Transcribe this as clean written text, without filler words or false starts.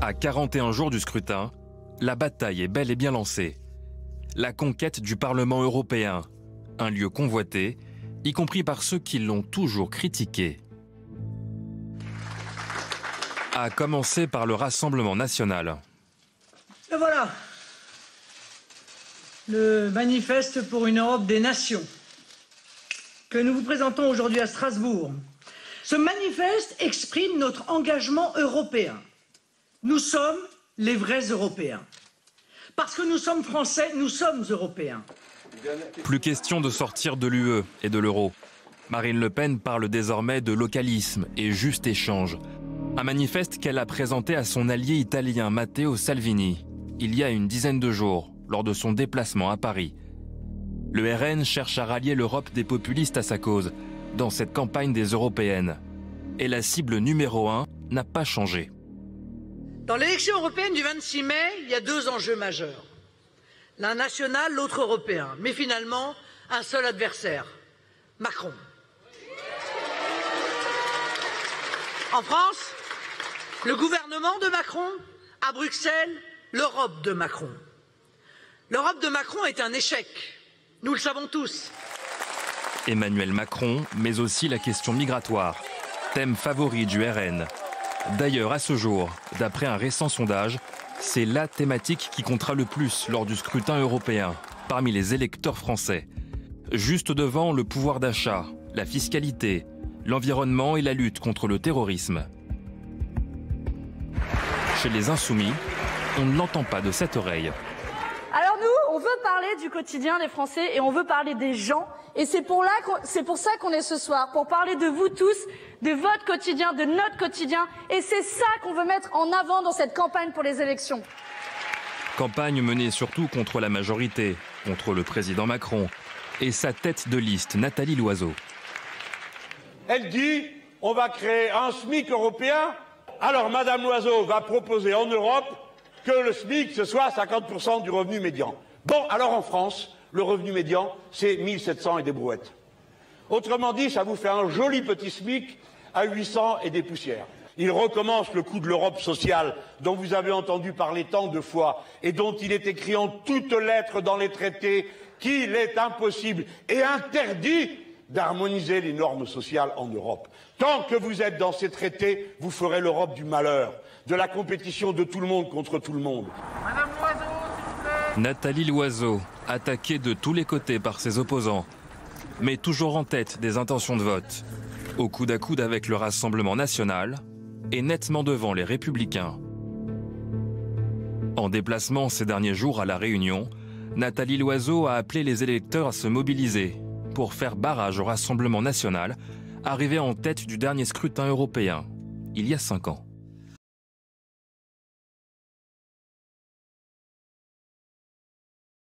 À 41 jours du scrutin, la bataille est bel et bien lancée. La conquête du Parlement européen, un lieu convoité, y compris par ceux qui l'ont toujours critiqué. À commencer par le Rassemblement national. Et voilà, le manifeste pour une Europe des nations que nous vous présentons aujourd'hui à Strasbourg. Ce manifeste exprime notre engagement européen. Nous sommes les vrais Européens. Parce que nous sommes Français, nous sommes Européens. Plus question de sortir de l'UE et de l'euro. Marine Le Pen parle désormais de localisme et juste échange. Un manifeste qu'elle a présenté à son allié italien Matteo Salvini, il y a une dizaine de jours, lors de son déplacement à Paris. Le RN cherche à rallier l'Europe des populistes à sa cause, dans cette campagne des européennes. Et la cible numéro 1 n'a pas changé. Dans l'élection européenne du 26 mai, il y a deux enjeux majeurs. L'un national, l'autre européen. Mais finalement, un seul adversaire, Macron. En France, le gouvernement de Macron. À Bruxelles, l'Europe de Macron. L'Europe de Macron est un échec. Nous le savons tous. Emmanuel Macron, mais aussi la question migratoire, thème favori du RN. D'ailleurs, à ce jour, d'après un récent sondage, c'est la thématique qui comptera le plus lors du scrutin européen, parmi les électeurs français. Juste devant le pouvoir d'achat, la fiscalité, l'environnement et la lutte contre le terrorisme. Chez les Insoumis, on ne l'entend pas de cette oreille. Alors nous, on veut parler du quotidien des Français et on veut parler des gens. Et c'est pour ça qu'on est ce soir, pour parler de vous tous, de votre quotidien, de notre quotidien. Et c'est ça qu'on veut mettre en avant dans cette campagne pour les élections. Campagne menée surtout contre la majorité, contre le président Macron et sa tête de liste, Nathalie Loiseau. Elle dit on va créer un SMIC européen. Alors Madame Loiseau va proposer en Europe que le SMIC, ce soit 50% du revenu médian. Bon, alors en France, le revenu médian, c'est 1700 et des brouettes. Autrement dit, ça vous fait un joli petit SMIC à 800 et des poussières. Il recommence le coup de l'Europe sociale dont vous avez entendu parler tant de fois et dont il est écrit en toutes lettres dans les traités qu'il est impossible et interdit d'harmoniser les normes sociales en Europe. Tant que vous êtes dans ces traités, vous ferez l'Europe du malheur, de la compétition de tout le monde contre tout le monde. Madame Loiseau, s'il vous plaît. Nathalie Loiseau, attaquée de tous les côtés par ses opposants, mais toujours en tête des intentions de vote, au coude à coude avec le Rassemblement national et nettement devant les Républicains. En déplacement ces derniers jours à La Réunion, Nathalie Loiseau a appelé les électeurs à se mobiliser pour faire barrage au Rassemblement national, arrivé en tête du dernier scrutin européen, il y a 5 ans.